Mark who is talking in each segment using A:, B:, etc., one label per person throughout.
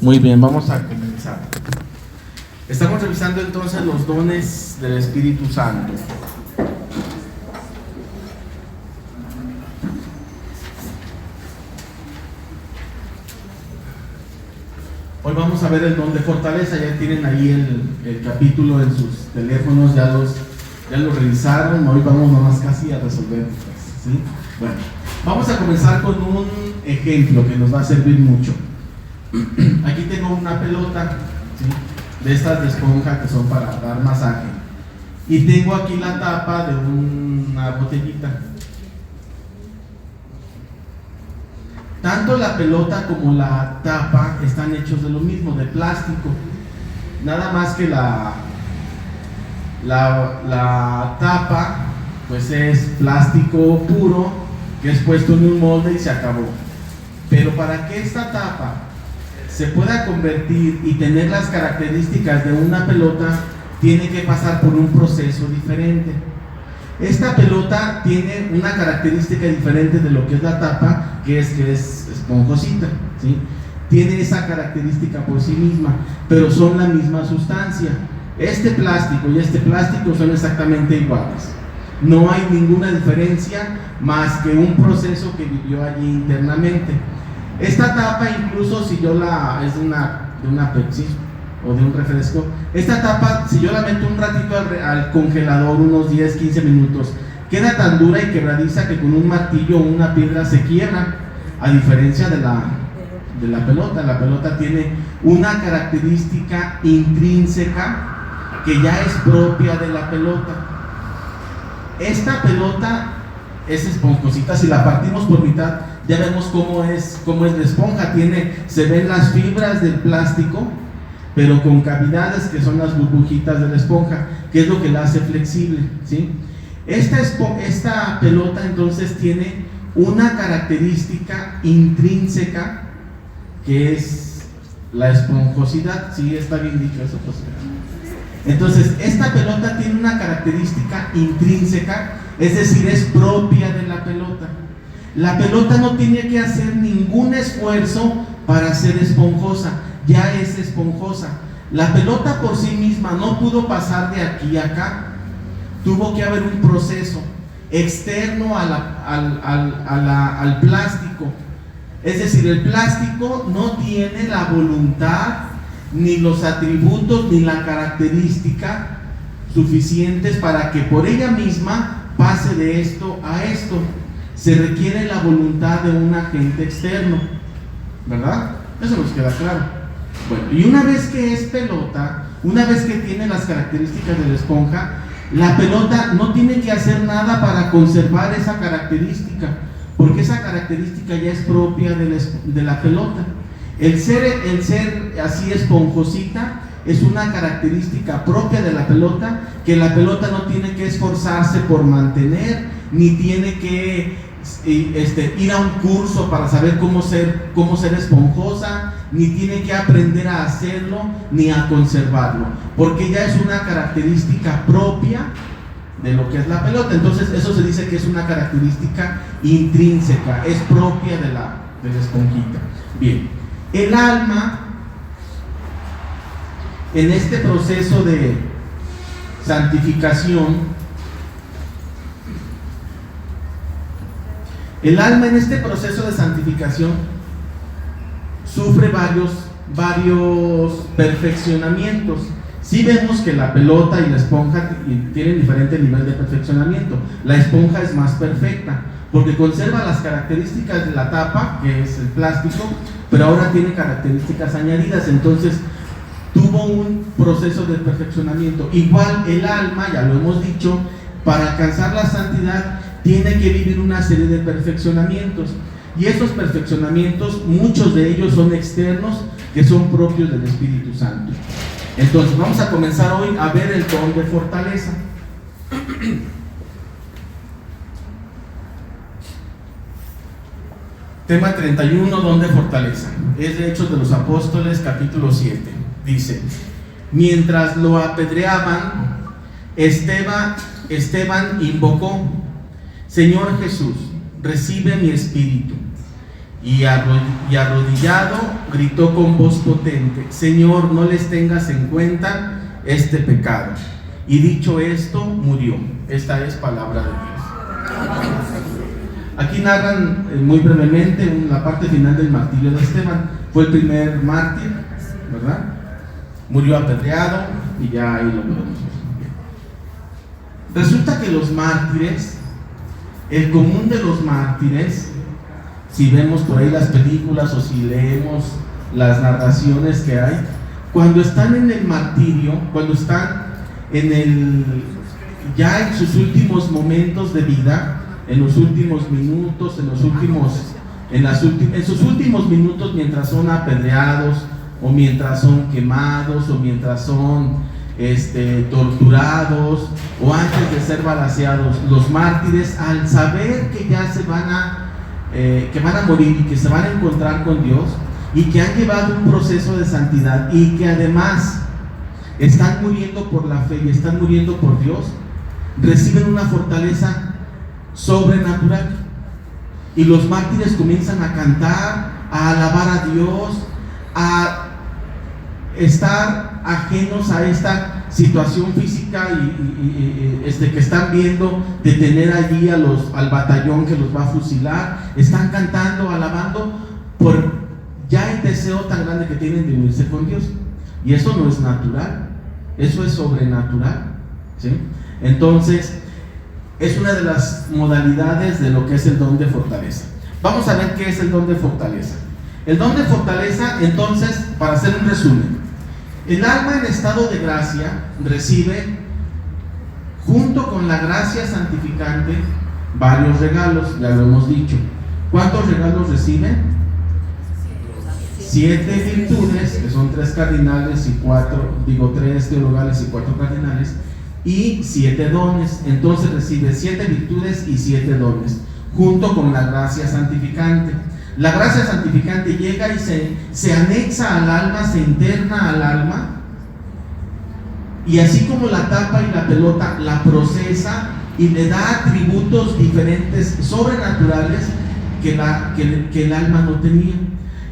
A: Muy bien, vamos a comenzar. Estamos revisando entonces los dones del Espíritu Santo. Hoy vamos a ver el don de fortaleza. Ya tienen ahí el capítulo en sus teléfonos, ya lo revisaron. Hoy vamos nomás casi a resolver, ¿sí? Bueno, vamos a comenzar con un ejemplo que nos va a servir mucho. Aquí tengo una pelota, ¿sí?, de estas de esponja que son para dar masaje, y tengo aquí la tapa de una botellita. Tanto la pelota como la tapa están hechos de lo mismo, de plástico, nada más que la tapa pues es plástico puro que es puesto en un molde y se acabó. Pero para que esta tapa se pueda convertir y tener las características de una pelota, tiene que pasar por un proceso diferente. Esta pelota tiene una característica diferente de lo que es la tapa, que es esponjosita, ¿sí? Tiene esa característica por sí misma, pero son la misma sustancia. Este plástico y este plástico son exactamente iguales. No hay ninguna diferencia más que un proceso que vivió allí internamente. Esta tapa, incluso si yo es de una Pepsi o de un refresco, esta tapa, si yo la meto un ratito al congelador, unos 10-15 minutos, queda tan dura y quebradiza que con un martillo o una piedra se quiebra, a diferencia de la pelota. La pelota tiene una característica intrínseca que ya es propia de la pelota. Esta pelota es esponjosita. Si la partimos por mitad, ya vemos cómo es la esponja. Se ven las fibras del plástico, pero con cavidades que son las burbujitas de la esponja, que es lo que la hace flexible, ¿sí? Esta pelota entonces tiene una característica intrínseca que es la esponjosidad. ¿Sí está bien dicho eso? Pues, entonces, esta pelota tiene una característica intrínseca, es decir, es propia de la pelota. La pelota no tiene que hacer ningún esfuerzo para ser esponjosa, ya es esponjosa. La pelota por sí misma no pudo pasar de aquí a acá, tuvo que haber un proceso externo al plástico. Es decir, el plástico no tiene la voluntad, ni los atributos, ni la característica suficientes para que por ella misma pase de esto a esto. Se requiere la voluntad de un agente externo, ¿verdad? Eso nos queda claro. Bueno, y una vez que es pelota, una vez que tiene las características de la esponja, la pelota no tiene que hacer nada para conservar esa característica, porque esa característica ya es propia de la pelota. El ser así esponjosita es una característica propia de la pelota, que la pelota no tiene que esforzarse por mantener, ni tiene que ir a un curso para saber cómo ser esponjosa, ni tiene que aprender a hacerlo, ni a conservarlo, porque ya es una característica propia de lo que es la pelota. Entonces eso se dice que es una característica intrínseca, es propia de la esponjita. Bien, el alma, en este proceso de santificación, sufre varios perfeccionamientos. Sí vemos que la pelota y la esponja tienen diferente nivel de perfeccionamiento. La esponja es más perfecta porque conserva las características de la tapa, que es el plástico, pero ahora tiene características añadidas. Entonces tuvo un proceso de perfeccionamiento. Igual el alma, ya lo hemos dicho, para alcanzar la santidad tiene que vivir una serie de perfeccionamientos, y esos perfeccionamientos, muchos de ellos son externos, que son propios del Espíritu Santo. Entonces vamos a comenzar hoy a ver el don de fortaleza. Tema 31, don de fortaleza. Es de Hechos de los Apóstoles, capítulo 7. Dice: mientras lo apedreaban, Esteban invocó: Señor Jesús, recibe mi espíritu. y arrodillado gritó con voz potente: Señor, no les tengas en cuenta este pecado. Y dicho esto, murió. Esta es palabra de Dios. Aquí narran muy brevemente la parte final del martirio de Esteban. Fue el primer mártir, ¿verdad? Murió apedreado y ya ahí lo vemos. Resulta que los mártires, el común de los mártires, si vemos por ahí las películas o si leemos las narraciones que hay, cuando están en el martirio, cuando están ya en sus últimos momentos de vida, en los últimos minutos, en sus últimos minutos, mientras son apedreados o mientras son quemados o mientras son torturados o antes de ser balaceados, los mártires, al saber que ya que van a morir y que se van a encontrar con Dios y que han llevado un proceso de santidad y que además están muriendo por la fe y están muriendo por Dios, reciben una fortaleza sobrenatural. Y los mártires comienzan a cantar, a alabar a Dios, a estar ajenos a esta situación física que están viendo, de tener allí al batallón que los va a fusilar. Están cantando, alabando por ya el deseo tan grande que tienen de unirse con Dios. Y eso no es natural, eso es sobrenatural, ¿sí? Entonces es una de las modalidades de lo que es el don de fortaleza. Vamos a ver qué es el don de fortaleza. El don de fortaleza, entonces, para hacer un resumen: el alma en estado de gracia recibe, junto con la gracia santificante, varios regalos, ya lo hemos dicho. ¿Cuántos regalos recibe? 7 virtudes, que son 3 cardinales y 3 teologales y 4 cardinales, y 7 dones. Entonces recibe 7 virtudes y 7 dones, junto con la gracia santificante. La gracia santificante llega y se anexa al alma, se interna al alma, y así como la tapa y la pelota, la procesa y le da atributos diferentes, sobrenaturales, que el alma no tenía.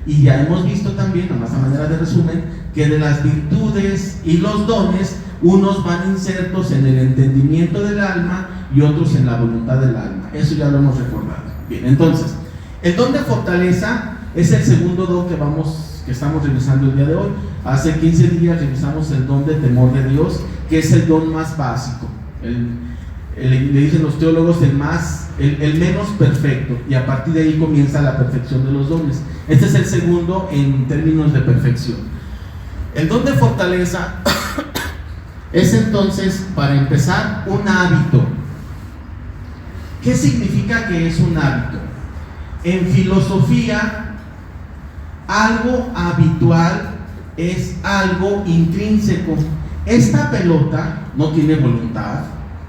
A: Y ya hemos visto también, nomás a manera de resumen, que de las virtudes y los dones, unos van insertos en el entendimiento del alma y otros en la voluntad del alma. Eso ya lo hemos recordado. Bien, entonces, el don de fortaleza es el segundo don que estamos revisando el día de hoy. Hace 15 días revisamos el don de temor de Dios, que es el don más básico. Le dicen los teólogos el menos perfecto, y a partir de ahí comienza la perfección de los dones. Este es el segundo en términos de perfección. El don de fortaleza es entonces, para empezar, un hábito. ¿Qué significa que es un hábito? En filosofía, algo habitual es algo intrínseco. Esta pelota no tiene voluntad,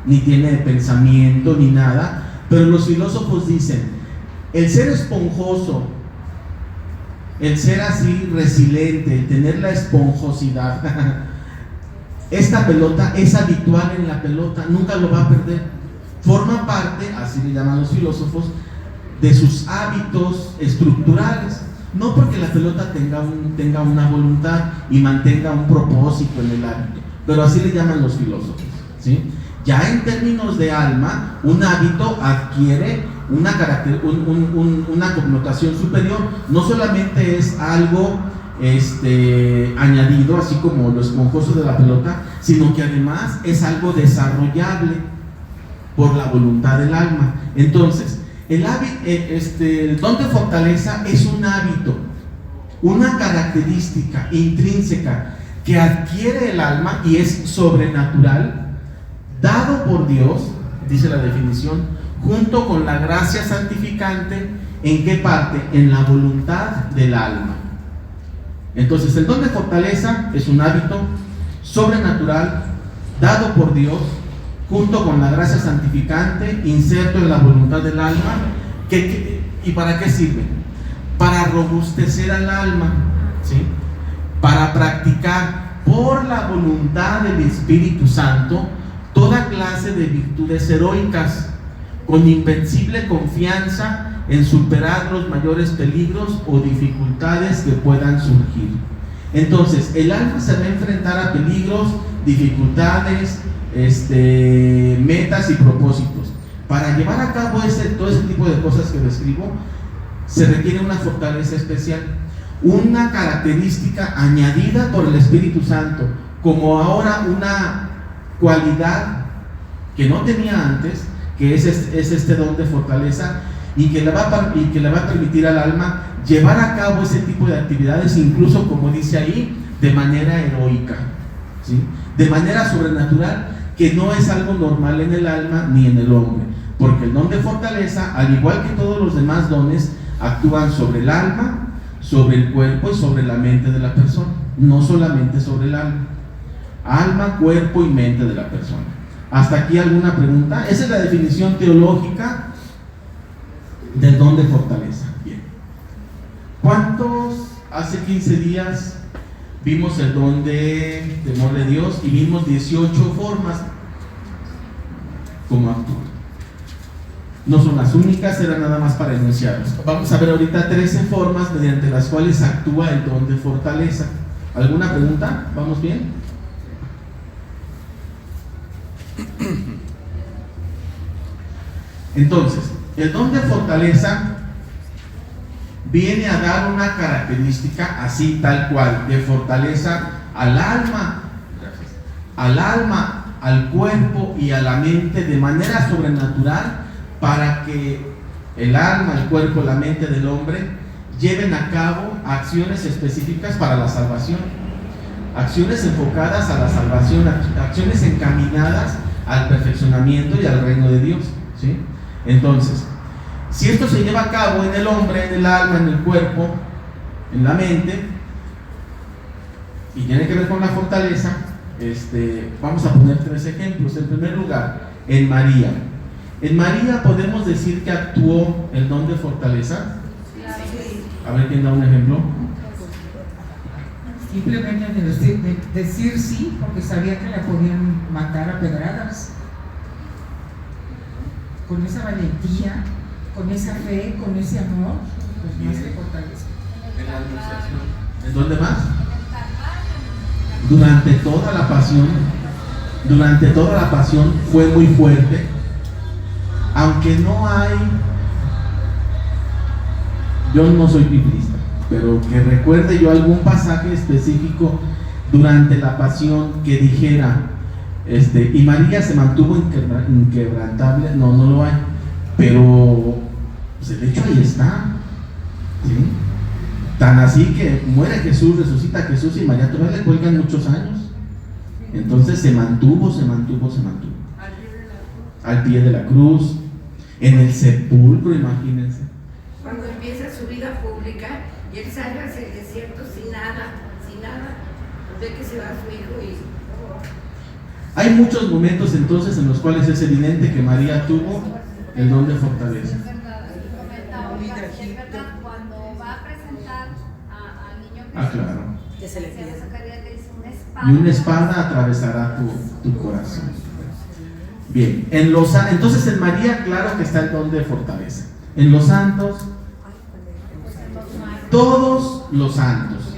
A: ni tiene pensamiento, ni nada, pero los filósofos dicen: el ser esponjoso, el ser así resiliente, el tener la esponjosidad, esta pelota es habitual en la pelota, nunca lo va a perder. Forma parte, así le llaman los filósofos, de sus hábitos estructurales. No porque la pelota tenga una voluntad y mantenga un propósito en el hábito, pero así le llaman los filósofos, ¿sí? Ya en términos de alma, un hábito adquiere una connotación superior. No solamente es algo añadido, así como lo esponjoso de la pelota, sino que además es algo desarrollable por la voluntad del alma. Entonces, el don de fortaleza es un hábito, una característica intrínseca que adquiere el alma y es sobrenatural, dado por Dios, dice la definición, junto con la gracia santificante. ¿En qué parte? En la voluntad del alma. Entonces, el don de fortaleza es un hábito sobrenatural, dado por Dios, junto con la gracia santificante, inserto en la voluntad del alma. ¿Y para qué sirve? Para robustecer al alma, ¿sí? Para practicar por la voluntad del Espíritu Santo toda clase de virtudes heroicas, con invencible confianza en superar los mayores peligros o dificultades que puedan surgir. Entonces, el alma se va a enfrentar a peligros, dificultades, metas y propósitos. Para llevar a cabo todo ese tipo de cosas que describo, se requiere una fortaleza especial, una característica añadida por el Espíritu Santo, como ahora una cualidad que no tenía antes, que es este don de fortaleza, y que le va a permitir al alma llevar a cabo ese tipo de actividades, incluso, como dice ahí, de manera heroica, ¿sí? De manera sobrenatural, que no es algo normal en el alma ni en el hombre, porque el don de fortaleza, al igual que todos los demás dones, actúan sobre el alma, sobre el cuerpo y sobre la mente de la persona, no solamente sobre el alma. Alma, cuerpo y mente de la persona. ¿Hasta aquí alguna pregunta? Esa es la definición teológica del don de fortaleza. Bien. ¿Cuántos hace 15 días vimos el don de temor de Dios y vimos 18 formas como actúa? No son las únicas, era nada más para enunciarlos. Vamos a ver ahorita 13 formas mediante las cuales actúa el don de fortaleza. ¿Alguna pregunta? ¿Vamos bien? Entonces, el don de fortaleza viene a dar una característica así, tal cual, de fortaleza al alma, al cuerpo y a la mente de manera sobrenatural, para que el alma, el cuerpo, la mente del hombre lleven a cabo acciones específicas para la salvación, acciones enfocadas a la salvación, acciones encaminadas al perfeccionamiento y al reino de Dios, ¿sí? Entonces, si esto se lleva a cabo en el hombre, en el alma, en el cuerpo, en la mente, y tiene que ver con la fortaleza, vamos a poner 3 ejemplos. En primer lugar, en María. En María podemos decir que actuó el don de fortaleza. A ver, ¿quién da un ejemplo?
B: Simplemente decir sí, porque sabía que la podían matar a pedradas. Con esa valentía, con esa fe, con ese amor, pues más que fortaleza.
A: En la anunciación. ¿En dónde más? Durante toda la pasión fue muy fuerte, aunque yo no soy biblista, pero que recuerde yo algún pasaje específico durante la pasión que dijera, y María se mantuvo inquebrantable. No lo hay, pero pues el hecho ahí está, ¿sí? Tan así que muere Jesús, resucita Jesús, y María todavía le cuelgan muchos años. Entonces se mantuvo al pie de la cruz, en el sepulcro, imagínense.
C: Cuando empieza su vida pública y él sale hacia el desierto sin nada, ve que se va su hijo y...
A: Hay muchos momentos entonces en los cuales es evidente que María tuvo el don de fortaleza.
D: Es verdad, cuando va a presentar al niño Jesús,
A: Claro.
D: que se le pide a Zacarías, le dice una espada.
A: Y una espada atravesará tu corazón. Bien, entonces en María, claro que está el don de fortaleza. En los santos, todos los santos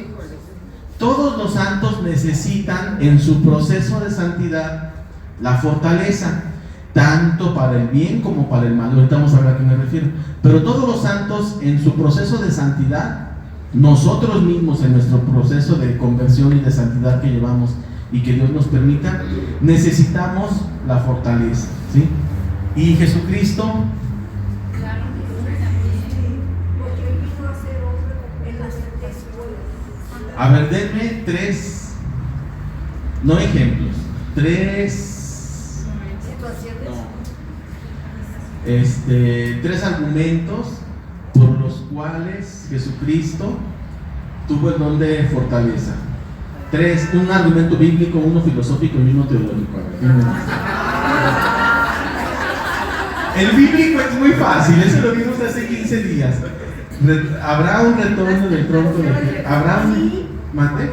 A: necesitan en su proceso de santidad la fortaleza, tanto para el bien como para el mal. Ahorita vamos a ver a qué me refiero. Pero todos los santos en su proceso de santidad, nosotros mismos en nuestro proceso de conversión y de santidad que llevamos y que Dios nos permita, necesitamos la fortaleza, ¿sí? Y Jesucristo, a ver, denme 3, no ejemplos, 3 argumentos por los cuales Jesucristo tuvo el don de fortaleza. 3, un argumento bíblico, uno filosófico y uno teológico. El bíblico es muy fácil, eso lo vimos hace 15 días. Habrá un retorno del tronco de... Habrá un... ¿Mande?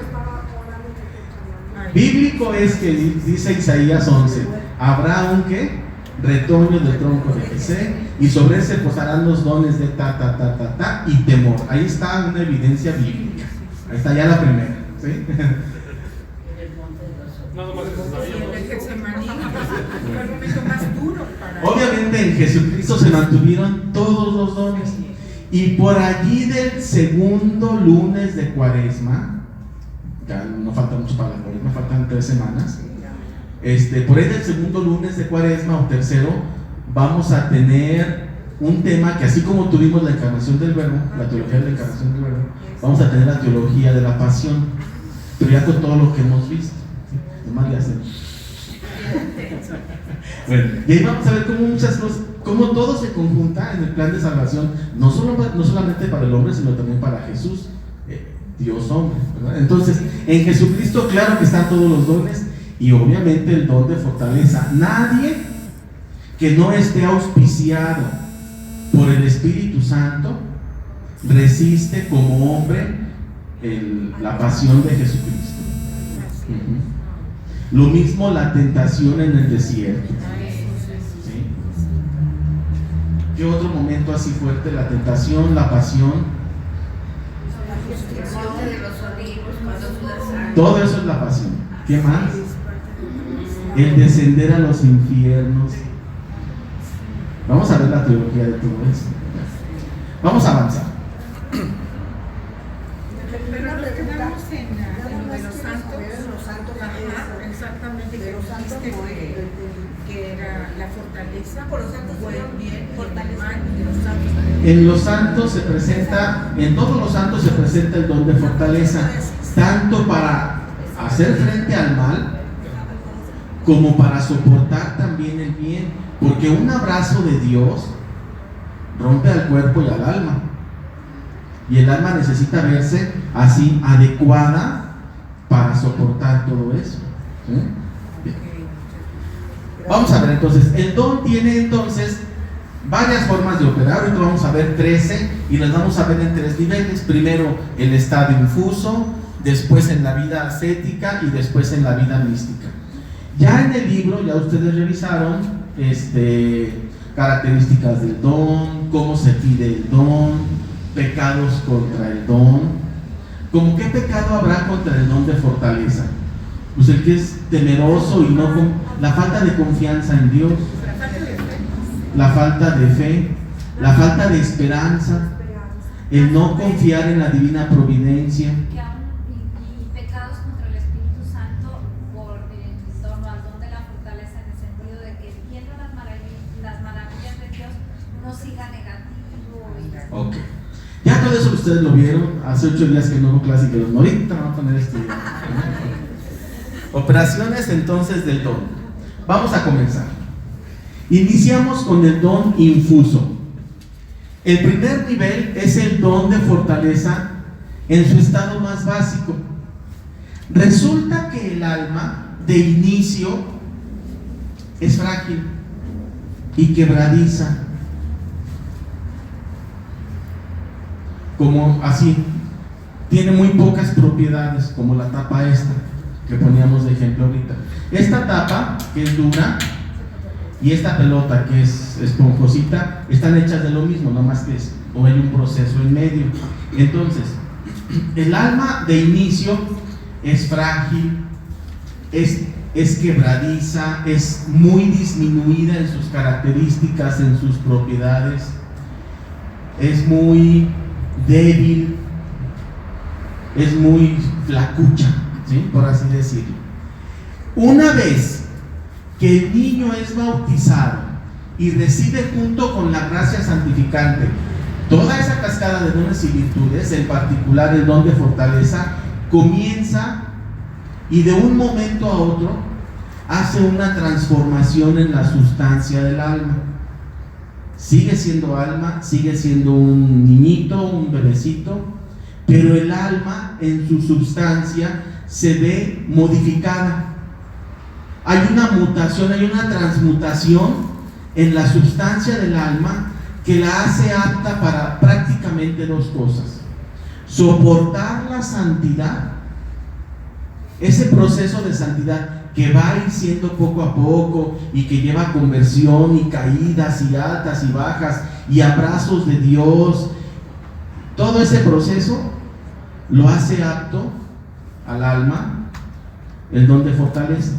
A: Bíblico es que dice Isaías 11. ¿Habrá un qué? retoño del tronco de Jesé, y sobre él se posarán los dones de y temor. Ahí está una evidencia bíblica. Ahí está ya la primera, ¿sí? Obviamente en Jesucristo se mantuvieron todos los dones. Y por allí del segundo lunes de Cuaresma, ya no falta mucho para la Cuaresma, faltan 3 semanas. Por ahí del segundo lunes de Cuaresma o tercero, vamos a tener un tema que, así como tuvimos la encarnación del Verbo, la teología de la encarnación del Verbo, vamos a tener la teología de la pasión, pero ya con todo lo que hemos visto. Nomás le hacen. Bueno, y ahí vamos a ver cómo muchas cosas, cómo todo se conjunta en el plan de salvación, no solamente para el hombre, sino también para Jesús, Dios hombre, ¿verdad? Entonces, en Jesucristo, claro que están todos los dones, y obviamente el don de fortaleza. Nadie que no esté auspiciado por el Espíritu Santo resiste como hombre la pasión de Jesucristo. Lo mismo la tentación en el desierto. ¿Sí? ¿Qué otro momento así fuerte? La tentación, la pasión. Todo eso es la pasión. ¿Qué más? El descender a los infiernos. Vamos a ver la teología de todo eso. Vamos a avanzar.
B: Pero nos quedamos en lo de los santos. Ajá, exactamente, que dijiste que era la fortaleza. Por los santos fue bien, fortaleza de los santos.
A: En los santos se presenta, en todos los santos se presenta el don de fortaleza, tanto para hacer frente al mal, como para soportar también el bien, porque un abrazo de Dios rompe al cuerpo y al alma, y el alma necesita verse así adecuada para soportar todo eso. ¿Sí? Bien. Vamos a ver entonces, el don tiene entonces varias formas de operar. Ahorita vamos a ver 13 y las vamos a ver en 3 niveles. Primero el estado infuso, después en la vida ascética y después en la vida mística. Ya en el libro, ya ustedes revisaron características del don, cómo se pide el don, pecados contra el don. ¿Cómo qué pecado habrá contra el don de fortaleza? Pues el que es temeroso y no la falta de confianza en Dios, la falta de fe, la falta de esperanza, el no confiar en la divina providencia.
D: Y pecados contra el Espíritu Santo en torno al don de la fortaleza, en el sentido de que viendo las maravillas de Dios uno siga negativo.
A: Ok. Ya todo eso ustedes lo vieron. Hace 8 días que no hubo clase y que los ahorita van a poner esto. Operaciones entonces del don. Vamos a comenzar. Iniciamos con el don infuso. El primer nivel es el don de fortaleza en su estado más básico. Resulta que el alma de inicio es frágil y quebradiza, como así, tiene muy pocas propiedades, como la tapa esta que poníamos de ejemplo ahorita. Esta tapa, que es dura, y esta pelota, que es esponjosita, están hechas de lo mismo, no más que o hay un proceso en medio. Entonces, el alma de inicio es frágil, es quebradiza, es muy disminuida en sus características, en sus propiedades, es muy débil, es muy flacucha, ¿sí? Por así decirlo. Una vez que el niño es bautizado y recibe junto con la gracia santificante toda esa cascada de dones y virtudes, en particular el don de fortaleza, comienza y de un momento a otro hace una transformación en la sustancia del alma. Sigue siendo alma, sigue siendo un niñito, un bebecito, pero el alma en su sustancia se ve modificada. Hay una mutación, hay una transmutación en la sustancia del alma que la hace apta para prácticamente 2 cosas: soportar la santidad, ese proceso de santidad que va a ir siendo poco a poco y que lleva conversión y caídas y altas y bajas y abrazos de Dios. Todo ese proceso lo hace apto al alma el don de fortaleza.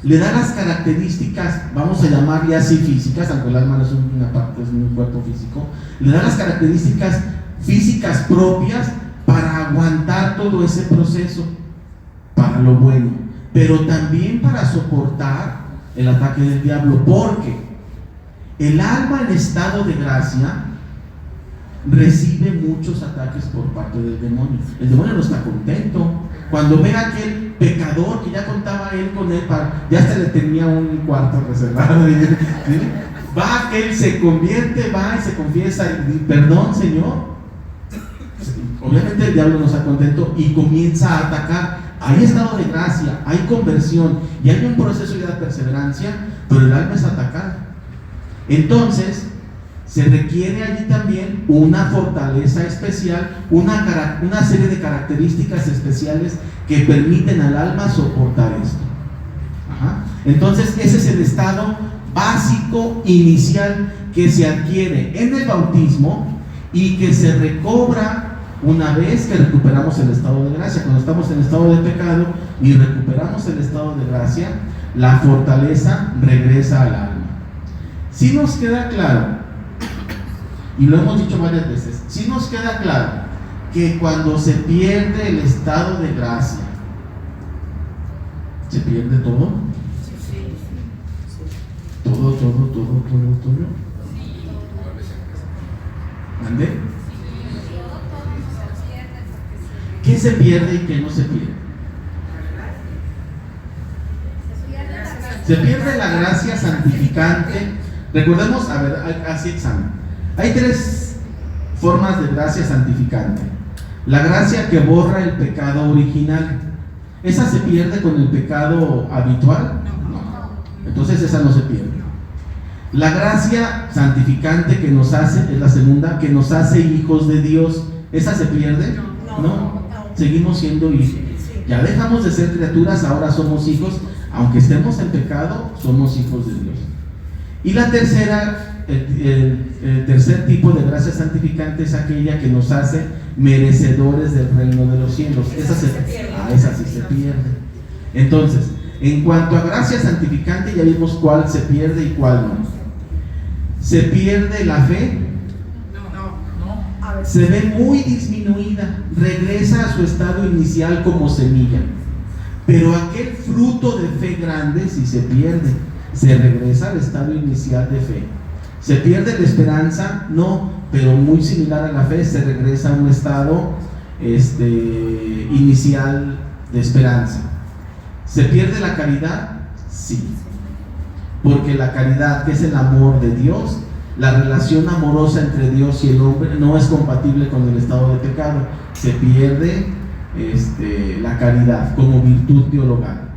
A: Le da las características, vamos a llamarle así físicas, aunque el alma no es una parte, es un cuerpo físico, le da las características físicas propias para aguantar todo ese proceso, para lo bueno, pero también para soportar el ataque del diablo, porque el alma en estado de gracia recibe muchos ataques por parte del demonio. El demonio no está contento. Cuando ve a aquel pecador que ya contaba él con él, ya se le tenía un cuarto reservado, ¿sí? Va aquel, se convierte, va y se confiesa y perdón, Señor. Obviamente el diablo no está contento y comienza a atacar. Hay estado de gracia, hay conversión y hay un proceso de perseverancia, pero el alma es atacada. Entonces se requiere allí también una fortaleza especial, una serie de características especiales que permiten al alma soportar esto. Entonces ese es el estado básico inicial que se adquiere en el bautismo y que se recobra una vez que recuperamos el estado de gracia. Cuando estamos en estado de pecado y recuperamos el estado de gracia, la fortaleza regresa al alma. Si nos queda claro, y lo hemos dicho varias veces, si nos queda claro que cuando se pierde el estado de gracia, ¿se pierde todo? Todo. ¿Ande? ¿Qué se pierde y qué no se pierde? Se pierde la gracia santificante. Recordemos, a ver, así examen. Hay tres formas de gracia santificante. La gracia que borra el pecado original. ¿Esa se pierde con el pecado habitual? No. Entonces esa no se pierde. La gracia santificante que nos hace, es la segunda, que nos hace hijos de Dios. ¿Esa se pierde? No. Seguimos siendo hijos. Ya dejamos de ser criaturas, ahora somos hijos. Aunque estemos en pecado, somos hijos de Dios. Y la tercera, el tercer tipo de gracia santificante es aquella que nos hace merecedores del reino de los cielos. Esa sí se pierde. Entonces, en cuanto a gracia santificante, ya vimos cuál se pierde y cuál no. Se pierde la fe. Se ve muy disminuida, regresa a su estado inicial como semilla, pero aquel fruto de fe grande sí se pierde, se regresa al estado inicial de fe. Se pierde la esperanza, no, pero muy similar a la fe, se regresa a un estado inicial de esperanza. ¿Se pierde la caridad? Sí, porque la caridad, que es el amor de Dios, la relación amorosa entre Dios y el hombre, no es compatible con el estado de pecado. Se pierde la caridad como virtud teologal.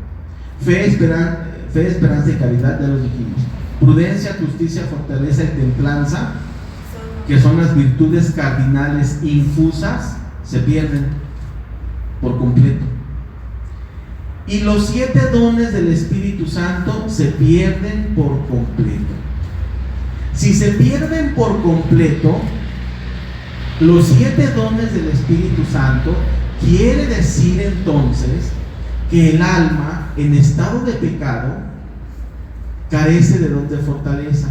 A: Fe, esperanza y caridad, ya los dijimos. Prudencia, justicia, fortaleza y templanza, que son las virtudes cardinales infusas, se pierden por completo. Y los 7 dones del Espíritu Santo se pierden por completo. Si se pierden por completo, los 7 dones del Espíritu Santo, quiere decir entonces que el alma en estado de pecado carece de don de fortaleza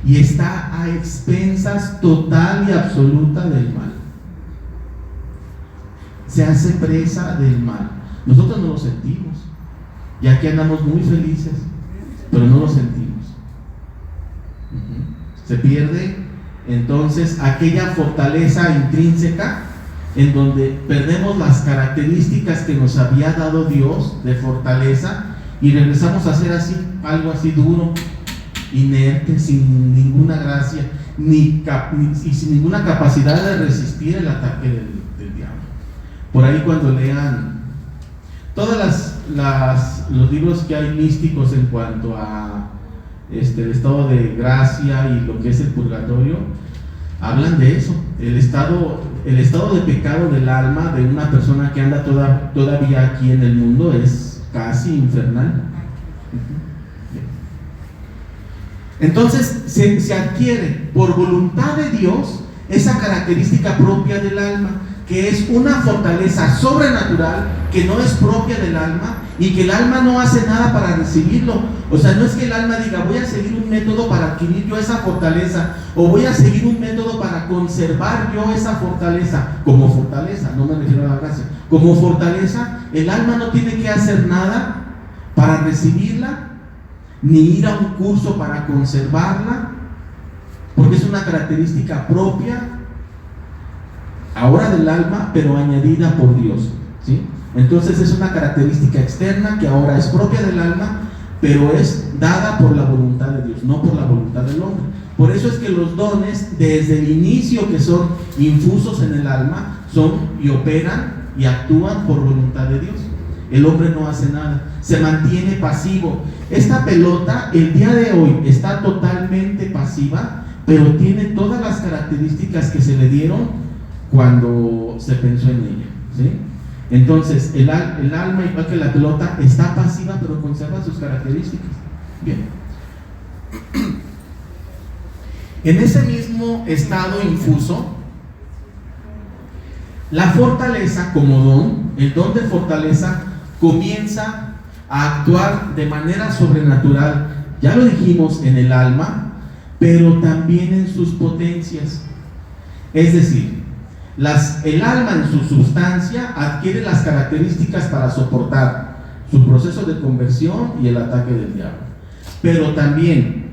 A: y está a expensas total y absoluta del mal. Se hace presa del mal. Nosotros no lo sentimos, ya que andamos muy felices, pero no lo sentimos. Se pierde entonces aquella fortaleza intrínseca en donde perdemos las características que nos había dado Dios de fortaleza y regresamos a ser así, algo así duro, inerte, sin ninguna gracia y sin ninguna capacidad de resistir el ataque del diablo. Por ahí, cuando lean todos los libros que hay místicos en cuanto a el estado de gracia y lo que es el purgatorio, hablan de eso. El estado de pecado del alma de una persona que anda todavía aquí en el mundo es casi infernal. Entonces se adquiere por voluntad de Dios esa característica propia del alma, que es una fortaleza sobrenatural que no es propia del alma y que el alma no hace nada para recibirlo. O sea, no es que el alma diga, voy a seguir un método para adquirir yo esa fortaleza, o voy a seguir un método para conservar yo esa fortaleza. Como fortaleza, no me refiero a la gracia, como fortaleza, el alma no tiene que hacer nada para recibirla, ni ir a un curso para conservarla, porque es una característica propia ahora del alma, pero añadida por Dios, ¿sí? Entonces es una característica externa que ahora es propia del alma, pero es dada por la voluntad de Dios, no por la voluntad del hombre. Por eso es que los dones, desde el inicio, que son infusos en el alma, son y operan y actúan por voluntad de Dios. El hombre no hace nada, se mantiene pasivo. Esta pelota el día de hoy está totalmente pasiva, pero tiene todas las características que se le dieron cuando se pensó en ella, ¿sí? Entonces el alma, igual que la pelota, está pasiva pero conserva sus características. Bien, en ese mismo estado infuso, la fortaleza como don, el don de fortaleza, comienza a actuar de manera sobrenatural, ya lo dijimos, en el alma, pero también en sus potencias. Es decir, el alma en su sustancia adquiere las características para soportar su proceso de conversión y el ataque del diablo. Pero también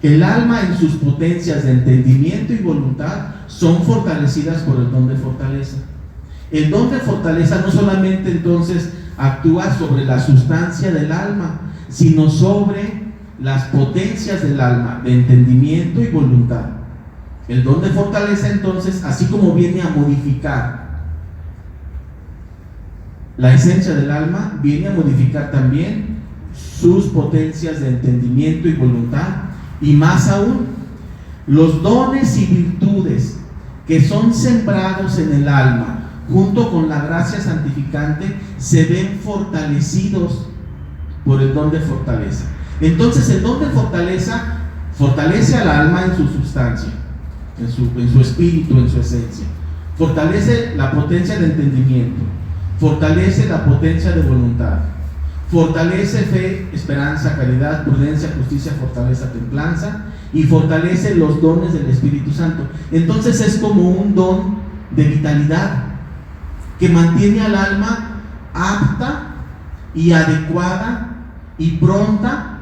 A: el alma en sus potencias de entendimiento y voluntad son fortalecidas por el don de fortaleza. El don de fortaleza no solamente entonces actúa sobre la sustancia del alma, sino sobre las potencias del alma de entendimiento y voluntad. El don de fortaleza entonces, así como viene a modificar la esencia del alma, viene a modificar también sus potencias de entendimiento y voluntad, y más aún, los dones y virtudes que son sembrados en el alma junto con la gracia santificante se ven fortalecidos por el don de fortaleza. Entonces el don de fortaleza fortalece al alma en su sustancia, en su espíritu, en su esencia. Fortalece la potencia de entendimiento, fortalece la potencia de voluntad, fortalece fe, esperanza, caridad, prudencia, justicia, fortaleza, templanza, y fortalece los dones del Espíritu Santo. Entonces es como un don de vitalidad que mantiene al alma apta y adecuada y pronta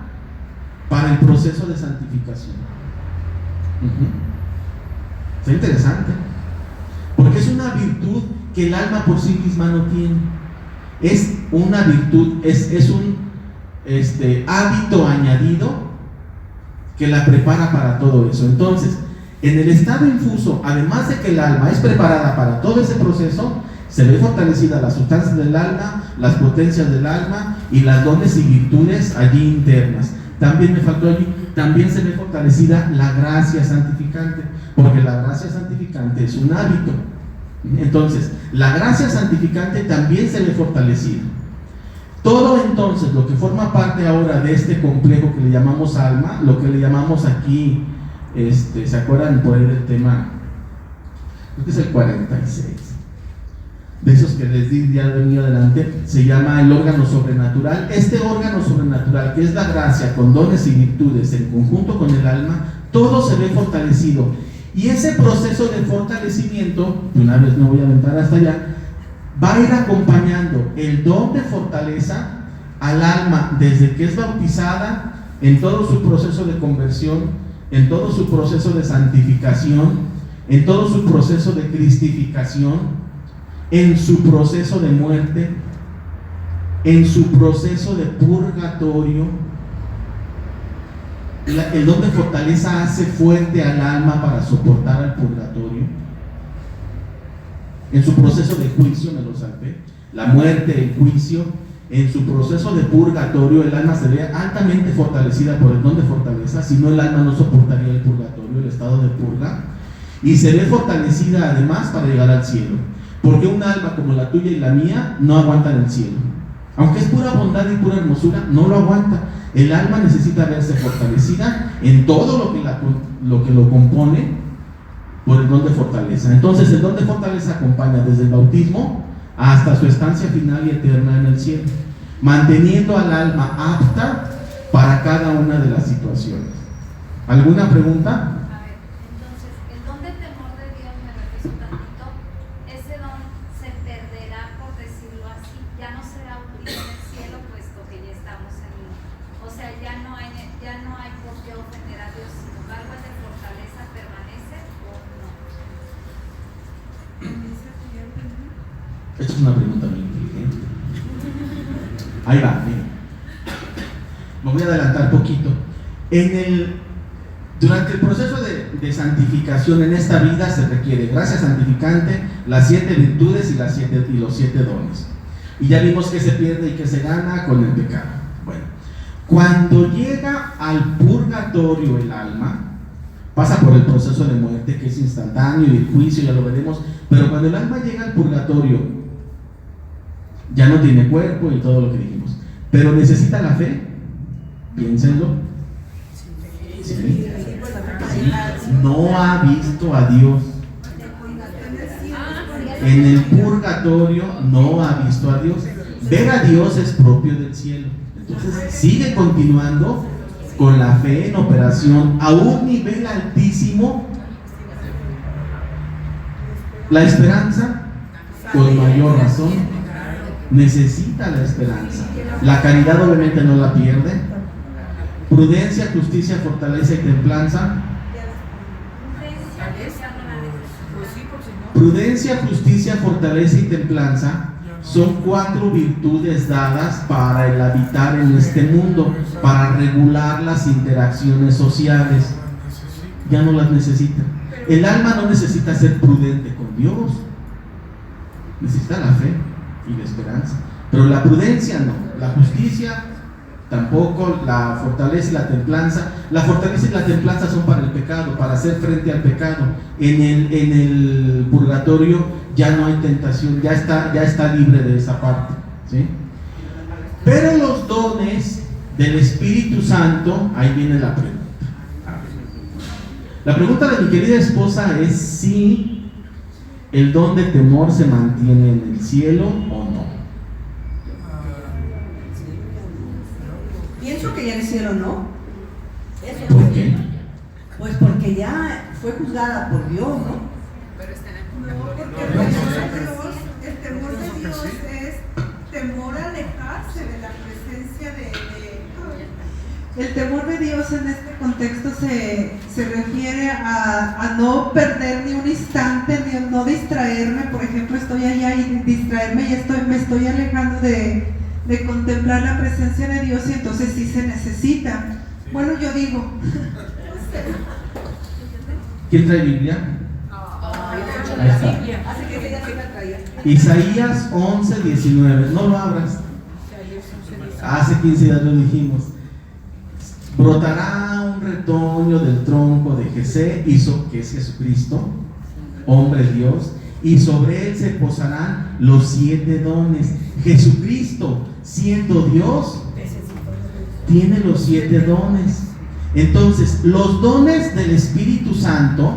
A: para el proceso de santificación. Está interesante, porque es una virtud que el alma por sí misma no tiene. Es una virtud, es un hábito añadido que la prepara para todo eso. Entonces, en el estado infuso, además de que el alma es preparada para todo ese proceso, se ve fortalecida la sustancia del alma, las potencias del alma y las dones y virtudes allí internas. También me faltó allí, también se ve fortalecida la gracia santificante, porque la gracia santificante es un hábito. Entonces, la gracia santificante también se ve fortalecida. Todo entonces lo que forma parte ahora de este complejo que le llamamos alma, lo que le llamamos aquí, ¿se acuerdan por ahí del tema? Creo que es el 46. De esos que les di ya de venido adelante, se llama el órgano sobrenatural. Este órgano sobrenatural, que es la gracia con dones y virtudes en conjunto con el alma, todo se ve fortalecido. Y ese proceso de fortalecimiento, de una vez no voy a aventar hasta allá, va a ir acompañando el don de fortaleza al alma desde que es bautizada, en todo su proceso de conversión, en todo su proceso de santificación, en todo su proceso de cristificación, en su proceso de muerte, en su proceso de purgatorio. El don de fortaleza hace fuerte al alma para soportar al purgatorio. En su proceso de juicio, me lo salté, la muerte, el juicio, en su proceso de purgatorio, el alma se ve altamente fortalecida por el don de fortaleza. Si no, el alma no soportaría el purgatorio, el estado de purga, y se ve fortalecida además para llegar al cielo, porque un alma como la tuya y la mía no aguantan el cielo. Aunque es pura bondad y pura hermosura, no lo aguanta. El alma necesita verse fortalecida en todo lo que lo compone por el don de fortaleza. Entonces el don de fortaleza acompaña desde el bautismo hasta su estancia final y eterna en el cielo, manteniendo al alma apta para cada una de las situaciones. ¿Alguna pregunta?
D: A ver, entonces, el don del temor de Dios, me regreso tantito, ese don se perderá, por decirlo así, ya no será útil en el cielo, puesto que ya estamos en, o sea, ya no hay por qué ofender a Dios. Sin embargo, el de fortaleza permanece o no.
A: Esta es una pregunta muy inteligente. Ahí va, miren. Me voy a adelantar poquito. Durante el proceso de santificación en esta vida se requiere gracia santificante, las 7 virtudes y los 7 dones. Y ya vimos que se pierde y que se gana con el pecado. Bueno, cuando llega al purgatorio el alma, pasa por el proceso de muerte que es instantáneo y el juicio, ya lo veremos, pero cuando el alma llega al purgatorio, ya no tiene cuerpo y todo lo que dijimos, pero necesita la fe, piénsenlo. Sí. No ha visto a Dios. En el purgatorio no ha visto a Dios. Ver a Dios es propio del cielo. Entonces sigue continuando con la fe en operación a un nivel altísimo. La esperanza, con mayor razón, necesita la esperanza. La caridad obviamente no la pierde. Prudencia, justicia, fortaleza y templanza. Prudencia, justicia, fortaleza y templanza son 4 virtudes dadas para el habitar en este mundo, para regular las interacciones sociales. Ya no las necesita. El alma no necesita ser prudente con Dios, necesita la fe y la esperanza, pero la prudencia no, la justicia tampoco, la fortaleza y la templanza. La fortaleza y la templanza son para el pecado, para hacer frente al pecado. En el purgatorio ya no hay tentación, ya está libre de esa parte, ¿sí? Pero los dones del Espíritu Santo, ahí viene la pregunta. La pregunta de mi querida esposa es si el don de temor se mantiene en el cielo o no.
E: Pienso que ya en el cielo no.
A: ¿Por qué?
E: Pues porque ya fue juzgada por Dios, ¿no?
F: No, porque el temor de Dios es temor a alejarse de la presencia de
E: El temor de Dios en este contexto se refiere a no perder ni un instante, ni no distraerme. Por ejemplo, estoy allá y distraerme y me estoy alejando de contemplar la presencia de Dios, y entonces sí se necesita. Bueno, yo digo.
A: ¿Quién trae Biblia? Ahí está. Isaías 11:19. No lo abras. Hace 15 días lo dijimos. Brotará un retoño del tronco de Jesé, que es Jesucristo, hombre Dios, y sobre él se posarán los 7 dones. Jesucristo, siendo Dios, tiene los 7 dones. Entonces, los dones del Espíritu Santo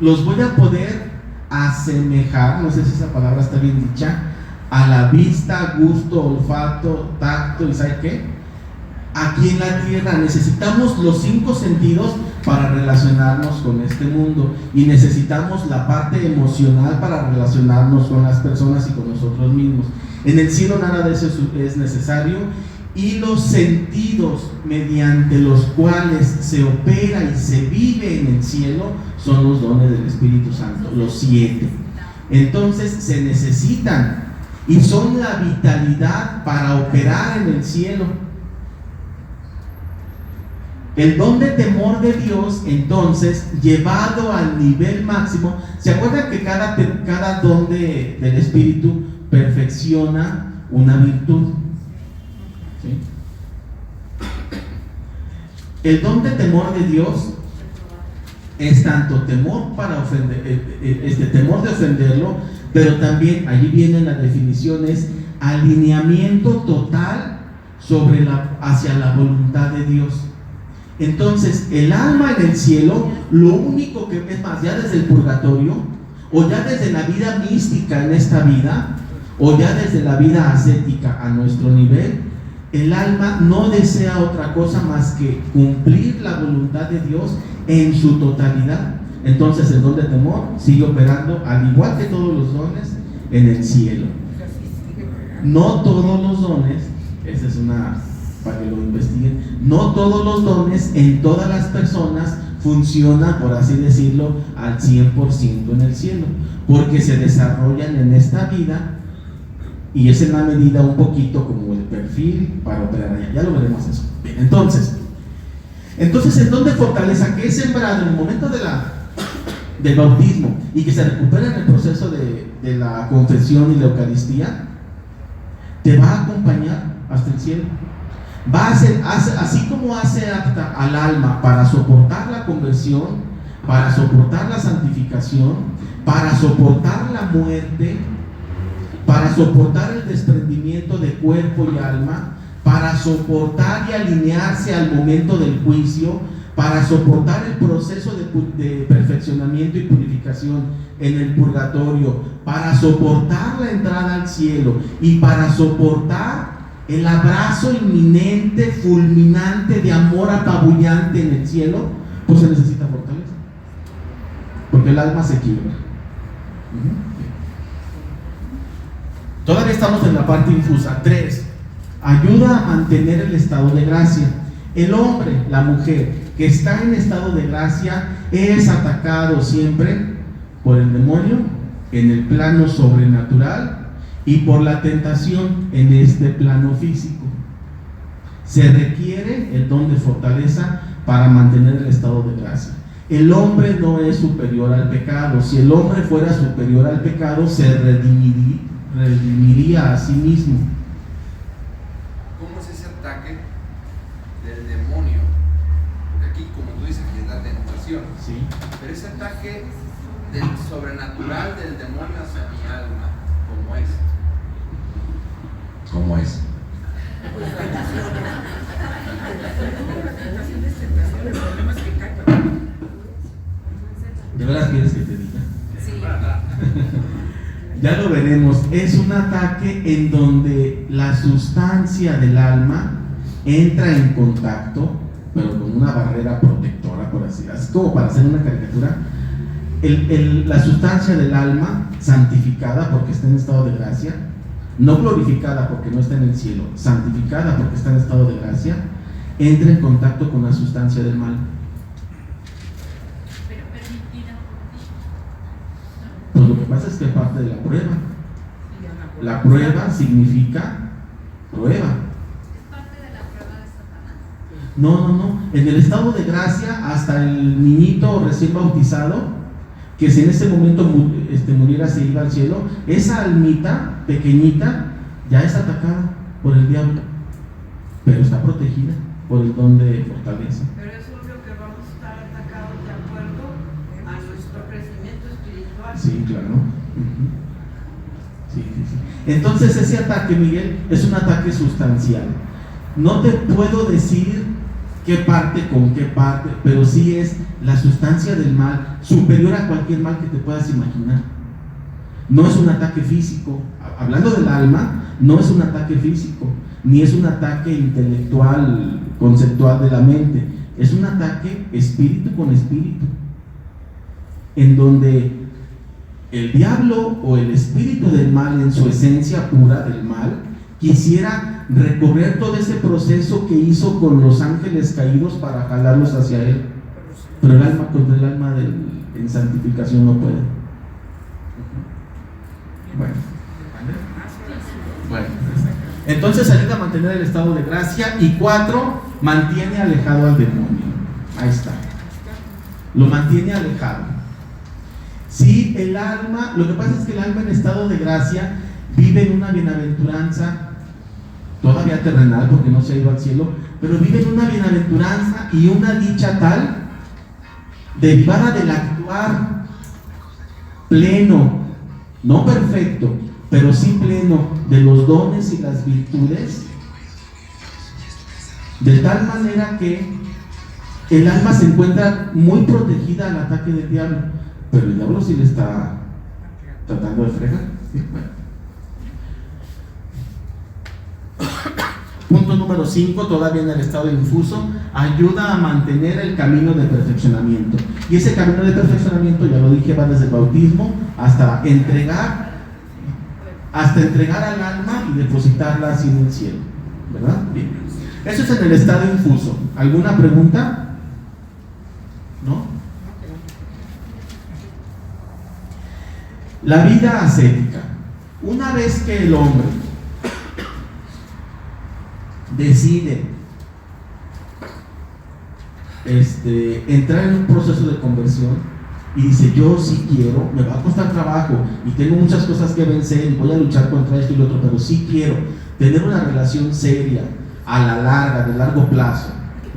A: los voy a poder asemejar, no sé si esa palabra está bien dicha, a la vista, gusto, olfato, tacto y ¿sabe qué? Aquí en la tierra necesitamos los 5 sentidos para relacionarnos con este mundo, y necesitamos la parte emocional para relacionarnos con las personas y con nosotros mismos. En el cielo nada de eso es necesario, y los sentidos mediante los cuales se opera y se vive en el cielo son los dones del Espíritu Santo, los 7. Entonces se necesitan y son la vitalidad para operar en el cielo. El don de temor de Dios, entonces, llevado al nivel máximo. ¿Se acuerdan que cada don del Espíritu perfecciona una virtud? ¿Sí? El don de temor de Dios es tanto temor para ofender, temor de ofenderlo, pero también allí vienen las definiciones, alineamiento total hacia la voluntad de Dios. Entonces, el alma en el cielo, lo único que, es más, ya desde el purgatorio, o ya desde la vida mística en esta vida, o ya desde la vida ascética a nuestro nivel, el alma no desea otra cosa más que cumplir la voluntad de Dios en su totalidad. Entonces el don de temor sigue operando, al igual que todos los dones, en el cielo. No todos los dones, esa es una, para que lo investiguen, no todos los dones en todas las personas funcionan, por así decirlo, al 100% en el cielo, porque se desarrollan en esta vida y es en la medida un poquito como el perfil para operar allá. Ya lo veremos eso. Bien, entonces el don de fortaleza que es sembrado en el momento del bautismo y que se recupera en el proceso de la confesión y la Eucaristía, te va a acompañar hasta el cielo. Va a ser, así como hace apta al alma para soportar la conversión, para soportar la santificación, para soportar la muerte, para soportar el desprendimiento de cuerpo y alma, para soportar y alinearse al momento del juicio, para soportar el proceso de perfeccionamiento y purificación en el purgatorio, para soportar la entrada al cielo y para soportar el abrazo inminente, fulminante de amor apabullante en el cielo, pues se necesita fortaleza, porque el alma se quiebra. Todavía estamos en la parte infusa. 3. Ayuda a mantener el estado de gracia. El hombre, la mujer que está en estado de gracia es atacado siempre por el demonio en el plano sobrenatural y por la tentación en este plano físico. Se requiere el don de fortaleza para mantener el estado de gracia. El hombre no es superior al pecado. Si el hombre fuera superior al pecado, se redimiría a sí mismo.
G: ¿Cómo es ese ataque del demonio? Porque aquí, como tú dices, es la tentación.
A: Sí.
G: Pero ese ataque del sobrenatural del demonio hacia mi alma, ¿cómo es?
A: ¿Cómo es? ¿De verdad quieres que te diga?
B: Sí.
A: Ya lo veremos. Es un ataque en donde la sustancia del alma entra en contacto, pero con una barrera protectora, por así decirlo. Así como para hacer una caricatura, la sustancia del alma, santificada porque está en estado de gracia, no glorificada porque no está en el cielo, santificada porque está en estado de gracia, entra en contacto con la sustancia del mal.
D: Pero permitida por
A: Pues lo que pasa es que es parte de la prueba. La prueba significa prueba.
D: ¿Es parte de la prueba de Satanás?
A: No. En el estado de gracia, hasta el niñito recién bautizado, que si en ese momento muriera, se iba al cielo, esa almita pequeñita ya es atacada por el diablo, pero está protegida por el don de fortaleza.
C: Pero es obvio que vamos a estar atacados de acuerdo a nuestro crecimiento espiritual.
A: Sí, claro. Sí. Entonces ese ataque, Miguel, es un ataque sustancial. No te puedo decir qué parte con qué parte, pero sí es la sustancia del mal, superior a cualquier mal que te puedas imaginar. No es un ataque físico. Hablando del alma, no es un ataque físico, ni es un ataque intelectual, conceptual de la mente. Es un ataque espíritu con espíritu, en donde el diablo o el espíritu del mal, en su esencia pura del mal, quisiera recorrer todo ese proceso que hizo con los ángeles caídos para jalarlos hacia él, pero el alma contra el alma en santificación no puede. Bueno, entonces ayuda a mantener el estado de gracia. Y 4, mantiene alejado al demonio. Ahí está, lo mantiene alejado. Si el alma, lo que pasa es que el alma en estado de gracia vive en una bienaventuranza todavía terrenal, porque no se ha ido al cielo, pero vive en una bienaventuranza y una dicha tal, derivada del actuar pleno, no perfecto, pero sí pleno de los dones y las virtudes, de tal manera que el alma se encuentra muy protegida al ataque del diablo, pero el diablo sí le está tratando de fregar. ¿Sí? Bueno. Punto número 5, todavía en el estado infuso, ayuda a mantener el camino de perfeccionamiento. Y ese camino de perfeccionamiento, ya lo dije, va desde el bautismo hasta entregar al alma y depositarla así en el cielo, ¿verdad? Bien. Eso es en el estado infuso. ¿Alguna pregunta? ¿No? La vida ascética. Una vez que el hombre decide entrar en un proceso de conversión y dice, yo sí quiero, me va a costar trabajo y tengo muchas cosas que vencer y voy a luchar contra esto y lo otro, pero sí quiero tener una relación seria, a la larga, de largo plazo,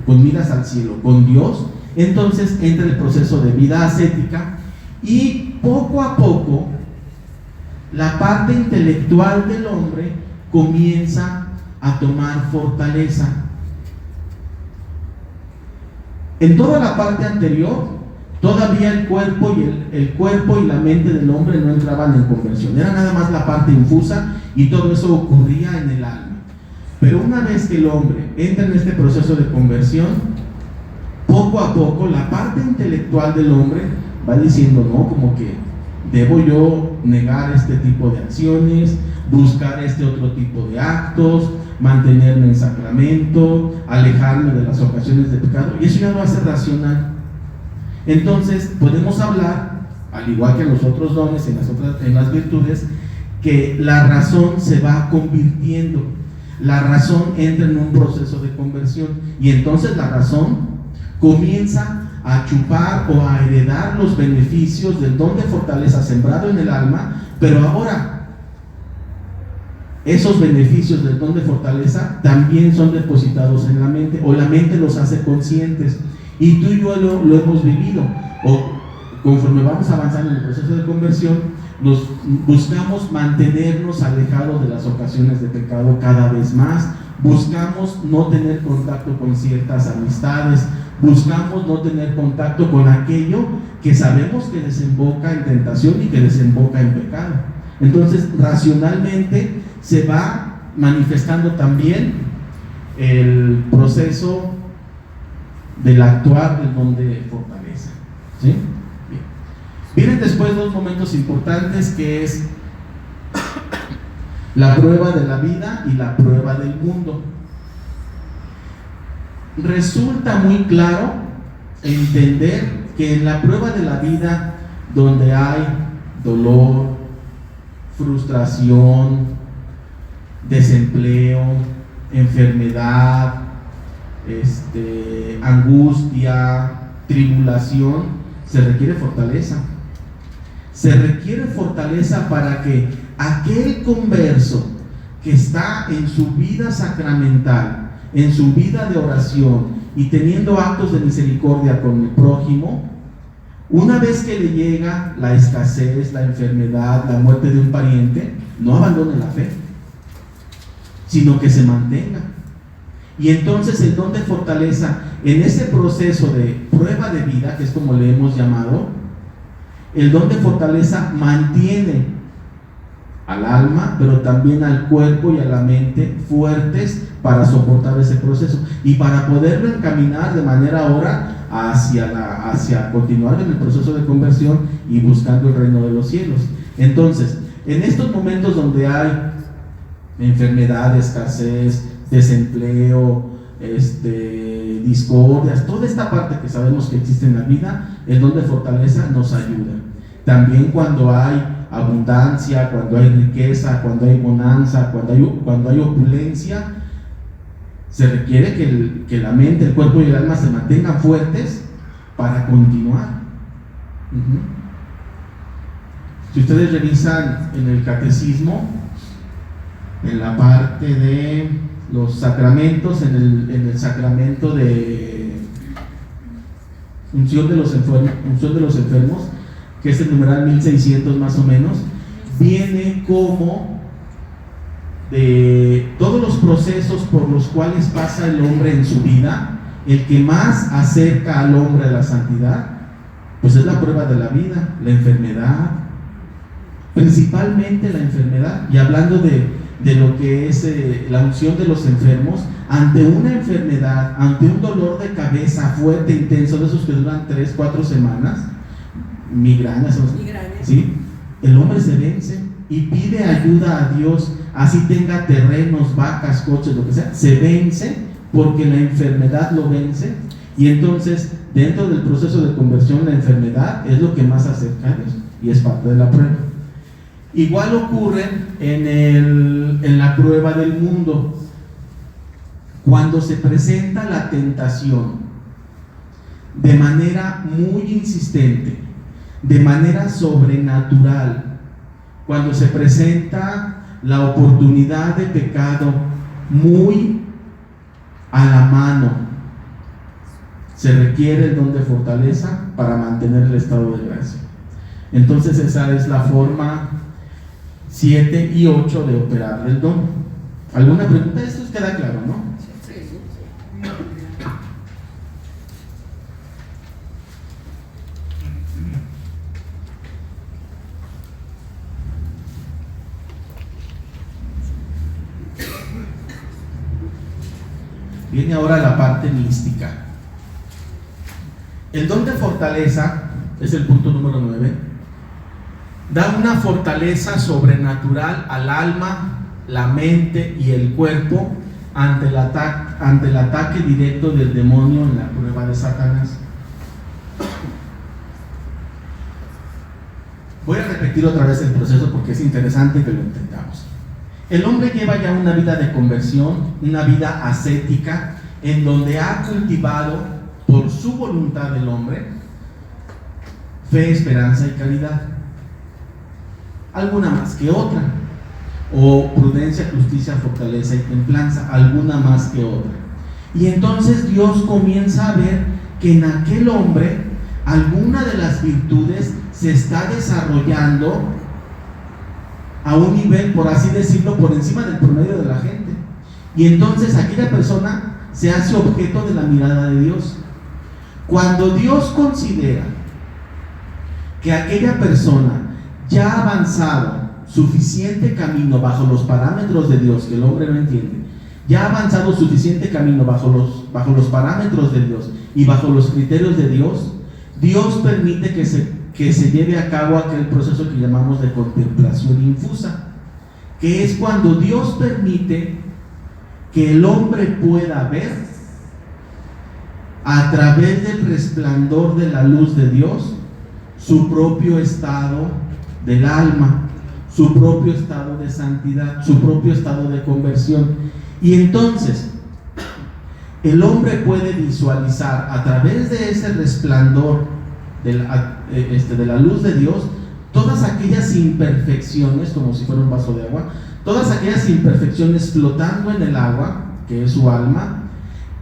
A: con miras al cielo, con Dios, entonces entra el proceso de vida ascética y poco a poco la parte intelectual del hombre comienza a tomar fortaleza. En toda la parte anterior, todavía el cuerpo y la mente del hombre no entraban en conversión, era nada más la parte infusa y todo eso ocurría en el alma. Pero una vez que el hombre entra en este proceso de conversión, poco a poco la parte intelectual del hombre va diciendo, no, como que debo yo negar este tipo de acciones, buscar este otro tipo de actos, mantenerme en sacramento, alejarme de las ocasiones de pecado, y eso ya lo hace racional. Entonces podemos hablar, al igual que en los otros dones, en las virtudes, que la razón se va convirtiendo, la razón entra en un proceso de conversión, y entonces la razón comienza a chupar o a heredar los beneficios del don de fortaleza sembrado en el alma, pero ahora esos beneficios del don de fortaleza también son depositados en la mente, o la mente los hace conscientes, y tú y yo lo hemos vivido, o conforme vamos avanzando en el proceso de conversión, nos buscamos mantenernos alejados de las ocasiones de pecado cada vez más, buscamos no tener contacto con ciertas amistades, buscamos no tener contacto con aquello que sabemos que desemboca en tentación y que desemboca en pecado. Entonces, racionalmente se va manifestando también el proceso del actuar del don de fortaleza. ¿Sí? Bien. Vienen después dos momentos importantes, que es la prueba de la vida y la prueba del mundo. Resulta muy claro entender que en la prueba de la vida, donde hay dolor, frustración, desempleo, enfermedad, angustia, tribulación, se requiere fortaleza. Se requiere fortaleza para que aquel converso que está en su vida sacramental, en su vida de oración y teniendo actos de misericordia con el prójimo, una vez que le llega la escasez, la enfermedad, la muerte de un pariente, no abandone la fe, sino que se mantenga. Y entonces el don de fortaleza, en ese proceso de prueba de vida, que es como le hemos llamado, el don de fortaleza mantiene al alma, pero también al cuerpo y a la mente fuertes para soportar ese proceso y para poderlo encaminar de manera ahora hacia continuar en el proceso de conversión y buscando el reino de los cielos. Entonces, en estos momentos donde hay enfermedad, escasez, desempleo, discordias, toda esta parte que sabemos que existe en la vida, el don de fortaleza nos ayuda. También cuando hay abundancia, cuando hay riqueza, cuando hay bonanza, cuando hay opulencia, se requiere que la mente, el cuerpo y el alma se mantengan fuertes para continuar. Si ustedes revisan en el catecismo, en la parte de los sacramentos, en el sacramento de unción de los enfermos, que es el numeral 1600 más o menos, viene como de todos los procesos por los cuales pasa el hombre en su vida, el que más acerca al hombre a la santidad, pues es la prueba de la vida, la enfermedad, principalmente la enfermedad. Y hablando de lo que es la unción de los enfermos, ante una enfermedad, ante un dolor de cabeza fuerte, intenso, de esos que duran 3-4 semanas, migrañas, ¿sí? El hombre se vence y pide ayuda a Dios, así tenga terrenos, vacas, coches, lo que sea, se vence porque la enfermedad lo vence. Y entonces, dentro del proceso de conversión, la enfermedad es lo que más acerca a Dios y es parte de la prueba. Igual ocurre en la prueba del mundo. Cuando se presenta la tentación de manera muy insistente, de manera sobrenatural, cuando se presenta la oportunidad de pecado muy a la mano, se requiere el don de fortaleza para mantener el estado de gracia. Entonces esa es la forma 7 y 8 de operar el don. ¿Alguna pregunta? Esto queda claro, ¿no? Viene ahora la parte mística. El don de fortaleza es el punto número 9. Da una fortaleza sobrenatural al alma, la mente y el cuerpo ante el ataque directo del demonio en la prueba de Satanás. Voy a repetir otra vez el proceso porque es interesante que lo entendamos. El hombre lleva ya una vida de conversión, una vida ascética, en donde ha cultivado por su voluntad del hombre fe, esperanza y caridad. Alguna más que otra, o prudencia, justicia, fortaleza y templanza, alguna más que otra. Y entonces Dios comienza a ver que en aquel hombre alguna de las virtudes se está desarrollando a un nivel, por así decirlo, por encima del promedio de la gente. Y entonces aquella persona se hace objeto de la mirada de Dios. Cuando Dios considera que aquella persona ya ha avanzado suficiente camino bajo los parámetros de Dios, que el hombre no entiende, ya ha avanzado suficiente camino bajo los parámetros de Dios y bajo los criterios de Dios, Dios permite que se lleve a cabo aquel proceso que llamamos de contemplación infusa, que es cuando Dios permite que el hombre pueda ver a través del resplandor de la luz de Dios su propio estado del alma, su propio estado de santidad, su propio estado de conversión. Y entonces el hombre puede visualizar a través de ese resplandor de la luz de Dios todas aquellas imperfecciones, como si fuera un vaso de agua, todas aquellas imperfecciones flotando en el agua, que es su alma,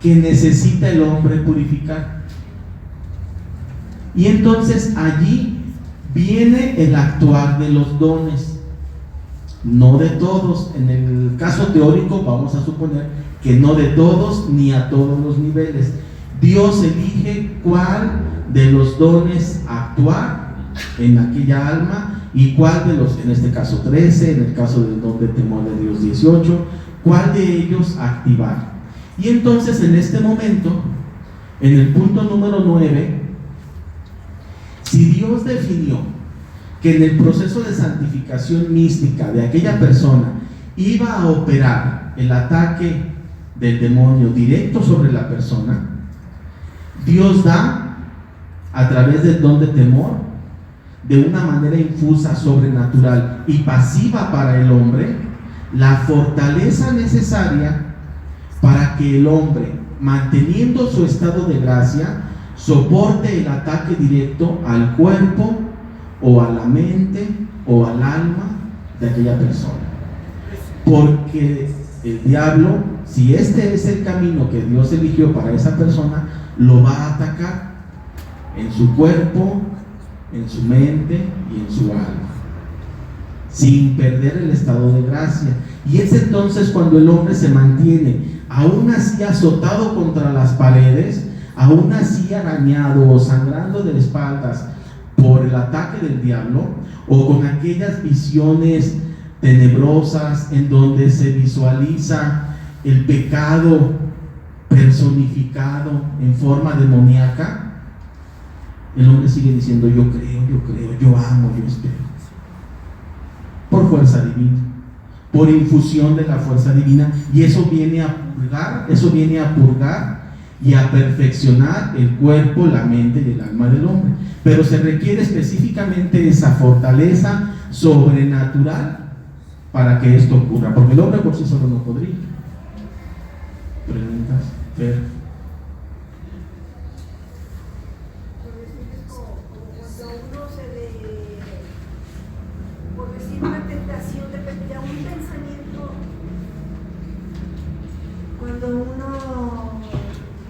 A: que necesita el hombre purificar. Y entonces allí viene el actuar de los dones, no de todos. En el caso teórico vamos a suponer que no de todos ni a todos los niveles. Dios elige cuál de los dones actuar en aquella alma y cuál de los, en este caso 13, en el caso del don de temor de Dios 18, cuál de ellos activar. Y entonces en este momento, en el punto número 9, si Dios definió que en el proceso de santificación mística de aquella persona iba a operar el ataque del demonio directo sobre la persona, Dios da a través del don de temor, de una manera infusa, sobrenatural y pasiva para el hombre, la fortaleza necesaria para que el hombre, manteniendo su estado de gracia, soporte el ataque directo al cuerpo o a la mente o al alma de aquella persona. Porque el diablo, si este es el camino que Dios eligió para esa persona, lo va a atacar en su cuerpo, en su mente y en su alma. sin perder el estado de gracia. Y es entonces cuando el hombre se mantiene, aún así azotado contra las paredes, aún así arañado o sangrando de espaldas por el ataque del diablo, o con aquellas visiones tenebrosas en donde se visualiza el pecado personificado en forma demoníaca, el hombre sigue diciendo: yo creo, yo amo, yo espero. Por fuerza divina, por infusión de la fuerza divina, y eso viene a purgar y a perfeccionar el cuerpo, la mente y el alma del hombre. Pero se requiere específicamente esa fortaleza sobrenatural para que esto ocurra, porque el hombre por sí solo no podría. ¿Preguntas? Fer.
H: Cuando uno se le, por decir una tentación, depende de un pensamiento, cuando uno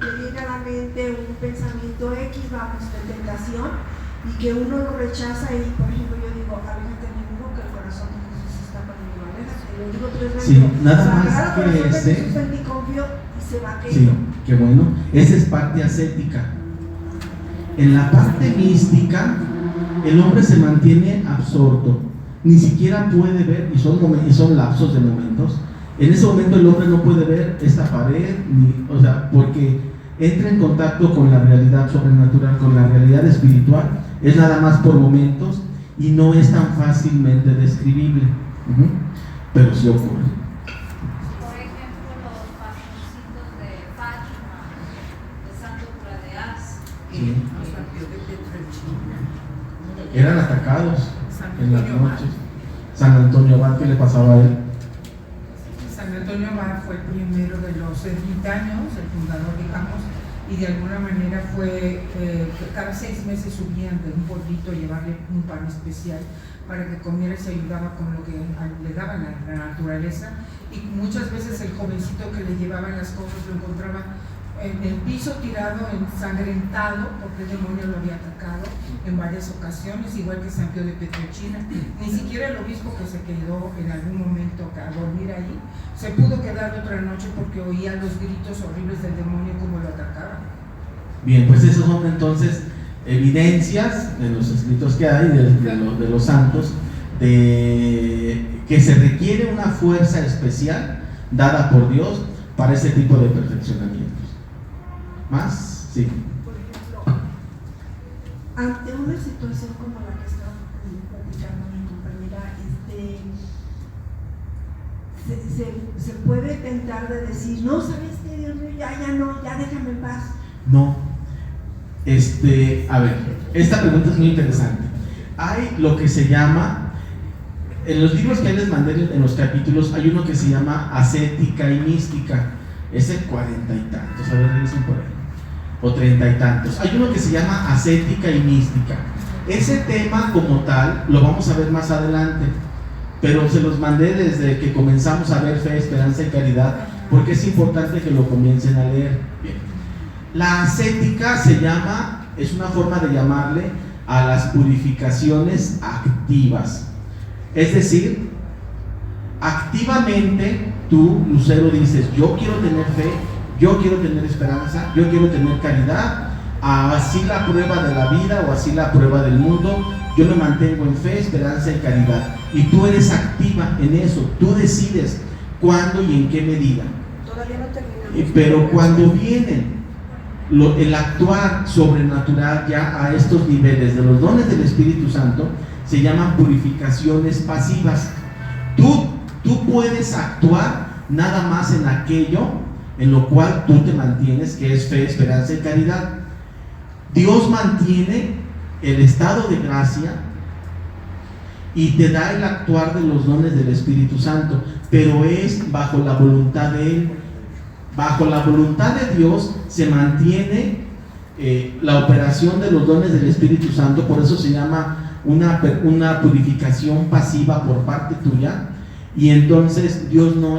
H: le viene a la mente un pensamiento X, vamos, de tentación, y que uno lo rechaza, y por ejemplo yo digo: aléjate de mí, que el corazón de Jesús está conmigo, aléjate, y lo digo 3 veces.
A: Sí, nada más que
H: Jesús en mí confío, y se va
A: sí, qué bueno. Esa es parte ascética. En la parte mística, el hombre se mantiene absorto, ni siquiera puede ver, y son lapsos de momentos. En ese momento el hombre no puede ver esta pared, porque entra en contacto con la realidad sobrenatural, con la realidad espiritual. Es nada más por momentos y no es tan fácilmente describible, pero sí ocurre.
D: Por ejemplo, los patroncitos de Fátima, de Santo Pradeas.
A: Sí.
B: de
A: Eran atacados
B: San
A: en las
B: Antonio
A: noches. San Antonio Abad, ¿qué le pasaba a él?
B: San Antonio Abad fue el primero de los ermitaños, el fundador, digamos, y de alguna manera fue cada 6 meses subían de un pueblito a llevarle un pan especial para que comiera y se ayudaba con lo que le daba la naturaleza, y muchas veces el jovencito que le llevaban las cosas lo encontraba en el piso tirado, ensangrentado, porque el demonio lo había atacado en varias ocasiones, igual que San Pío de Pietrelcina. Ni siquiera el obispo, que se quedó en algún momento a dormir ahí, se pudo quedar otra noche porque oía los gritos horribles del demonio como lo atacaba.
A: Bien, pues esos son entonces evidencias de los escritos que hay, de los santos, de que se requiere una fuerza especial dada por Dios para ese tipo de perfeccionamientos. ¿Más? Sí.
H: Por ejemplo, ante una situación como la que estaba platicando mi compañera, se puede tentar de decir: no, ¿sabes qué, Dios mío? Ya no, ya déjame en paz.
A: No. A ver, esta pregunta es muy interesante. Hay lo que se llama, en los libros que les mandé en los capítulos, hay uno que se llama ascética y mística. Es el 40 y tantos, a ver, revisen por ahí, o 30 y tantos. Hay uno que se llama ascética y mística. Ese tema como tal lo vamos a ver más adelante, pero se los mandé desde que comenzamos a ver Fe, Esperanza y Caridad, porque es importante que lo comiencen a leer. Bien. La ascética es una forma de llamarle a las purificaciones activas. Es decir, activamente tú, Lucero, dices: yo quiero tener fe, yo quiero tener esperanza, yo quiero tener caridad, así la prueba de la vida o así la prueba del mundo, yo me mantengo en fe, esperanza y caridad. Y tú eres activa en eso, tú decides cuándo y en qué medida.
H: Todavía no terminamos.
A: Pero cuando vienen el actuar sobrenatural ya a estos niveles de los dones del Espíritu Santo, se llaman purificaciones pasivas. Tú puedes actuar nada más en aquello en lo cual tú te mantienes, que es fe, esperanza y caridad. Dios mantiene el estado de gracia y te da el actuar de los dones del Espíritu Santo, pero es bajo la voluntad de Él. Bajo la voluntad de Dios se mantiene la operación de los dones del Espíritu Santo. Por eso se llama una purificación pasiva por parte tuya. Y entonces Dios no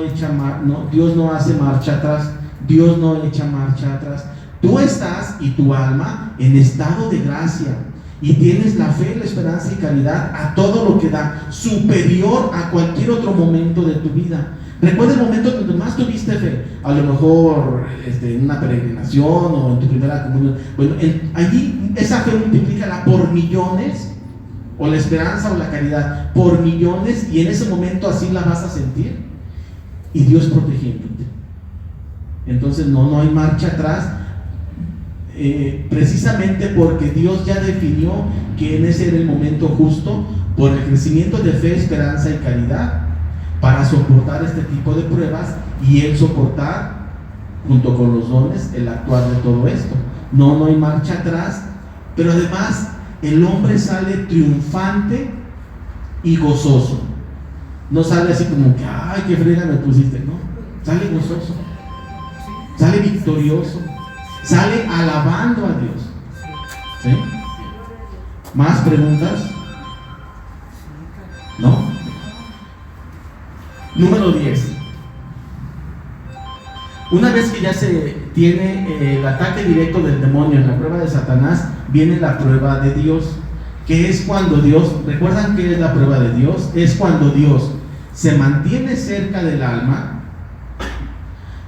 A: hace marcha atrás, Dios no echa marcha atrás. Tú estás y tu alma en estado de gracia, y tienes la fe, la esperanza y caridad a todo lo que da, superior a cualquier otro momento de tu vida. Recuerda el momento donde más tuviste fe, a lo mejor en una peregrinación o en tu primera comunión. Bueno, allí esa fe multiplícala por millones, o la esperanza o la caridad por millones, y en ese momento así la vas a sentir, y Dios protegiéndote. Entonces no hay marcha atrás, precisamente porque Dios ya definió que en ese era el momento justo, por el crecimiento de fe, esperanza y caridad, para soportar este tipo de pruebas, y Él soportar junto con los dones el actuar de todo esto. No hay marcha atrás, pero además el hombre sale triunfante y gozoso. No sale así como que, ay, qué frega me pusiste, no, sale gozoso, sale victorioso, sale alabando a Dios. ¿Sí? ¿Más preguntas? ¿No? Número 10. Una vez que ya se tiene el ataque directo del demonio en la prueba de Satanás, viene la prueba de Dios, que es cuando Dios, ¿recuerdan qué es la prueba de Dios? Es cuando Dios se mantiene cerca del alma,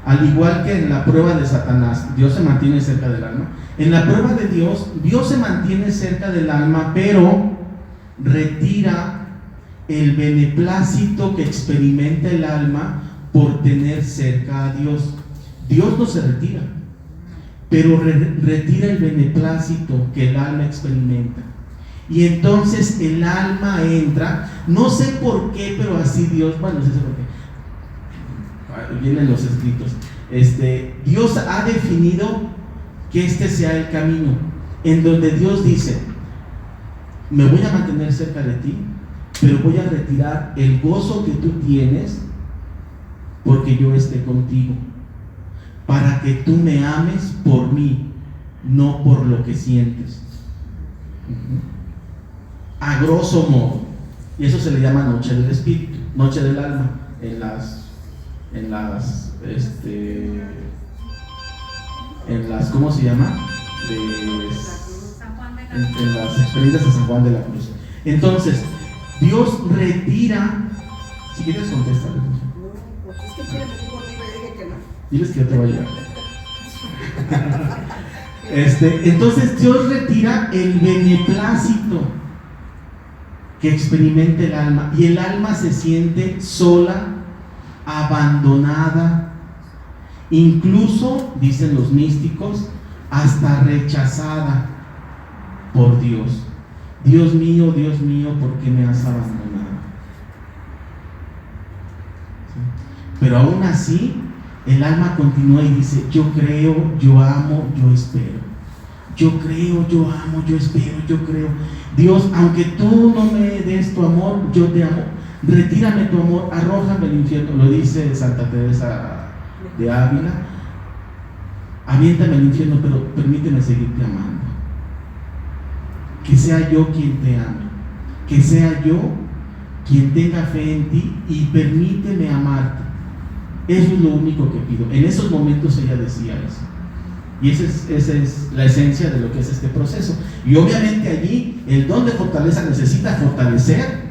A: al igual que en la prueba de Satanás, Dios se mantiene cerca del alma. En la prueba de Dios, Dios se mantiene cerca del alma, pero retira el beneplácito que experimenta el alma por tener cerca a Dios. Dios no se retira, pero retira el beneplácito que el alma experimenta. Y entonces el alma entra, no sé por qué, pero así Dios, bueno, no sé por qué, vienen los escritos. Dios ha definido que este sea el camino, en donde Dios dice: me voy a mantener cerca de ti, pero voy a retirar el gozo que tú tienes porque yo esté contigo, para que tú me ames por mí, no por lo que sientes. A grosso modo, y eso se le llama noche del espíritu, noche del alma, en las ¿cómo se llama? En las experiencias de San Juan de la Cruz. Entonces, Dios retira, si quieres contestar.
H: Pues es que quieren venir conmigo y dije que no.
A: Diles que yo te voy a llevar. Entonces Dios retira el beneplácito que experimenta el alma, y el alma se siente sola, abandonada, incluso, dicen los místicos, hasta rechazada por Dios. Dios mío, ¿por qué me has abandonado? ¿Sí? Pero aún así, el alma continúa y dice: yo creo, yo amo, yo espero. Yo creo, yo amo, yo espero, yo creo. Dios, aunque tú no me des tu amor, yo te amo. Retírame tu amor, arrójame al infierno. Lo dice Santa Teresa de Ávila: aviéntame al infierno, pero permíteme seguirte amando. Que sea yo quien te ame, que sea yo quien tenga fe en ti, y permíteme amarte. Eso es lo único que pido. En esos momentos ella decía eso, y esa es la esencia de lo que es este proceso. Y obviamente allí el don de fortaleza necesita fortalecer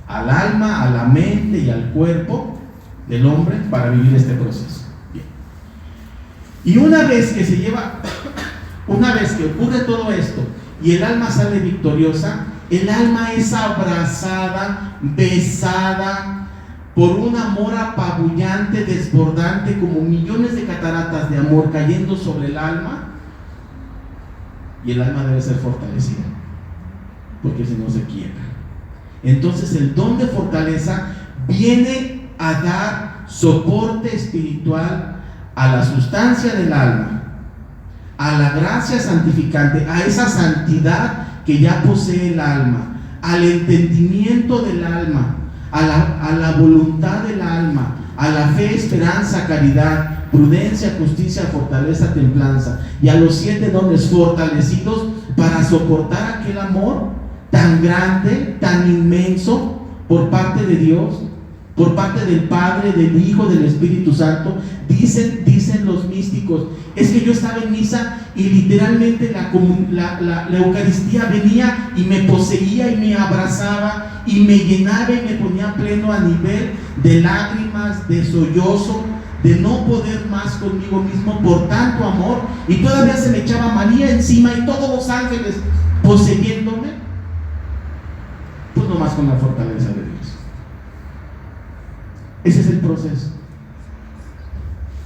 A: al alma, a la mente y al cuerpo del hombre para vivir este proceso. Bien. Y una vez que ocurre todo esto y el alma sale victoriosa, el alma es abrazada, besada por un amor apabullante, desbordante, como millones de cataratas de amor cayendo sobre el alma, y el alma debe ser fortalecida, porque si no se quiebra. Entonces el don de fortaleza viene a dar soporte espiritual a la sustancia del alma, a la gracia santificante, a esa santidad que ya posee el alma, al entendimiento del alma, a la voluntad del alma, a la fe, esperanza, caridad, prudencia, justicia, fortaleza, templanza, y a los 7 dones fortalecidos para soportar aquel amor tan grande, tan inmenso por parte de Dios, por parte del Padre, del Hijo, del Espíritu Santo. Dicen los místicos, es que yo estaba en misa y literalmente la Eucaristía venía y me poseía y me abrazaba y me llenaba y me ponía pleno a nivel de lágrimas, de sollozo, de no poder más conmigo mismo por tanto amor, y todavía se me echaba María encima y todos los ángeles poseyéndome. Pues nomás con la fortaleza de Dios. Ese es el proceso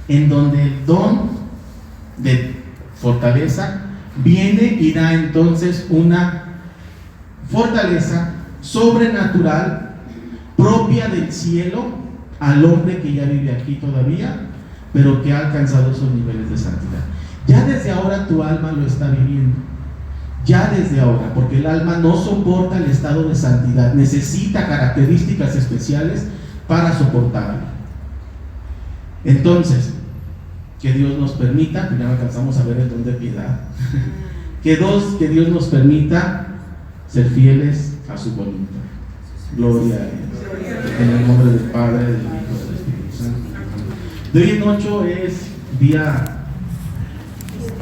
A: en donde el don de fortaleza viene y da entonces una fortaleza sobrenatural propia del cielo al hombre que ya vive aquí todavía, pero que ha alcanzado esos niveles de santidad. Ya desde ahora tu alma lo está viviendo, ya desde ahora, porque el alma no soporta el estado de santidad, necesita características especiales para soportarlo. Entonces, que Dios nos permita, que ya no alcanzamos a ver el don de piedad, que Dios nos permita ser fieles a su voluntad. Gloria a Dios. En el nombre del Padre, del Hijo y del Espíritu Santo. De hoy en 8 es día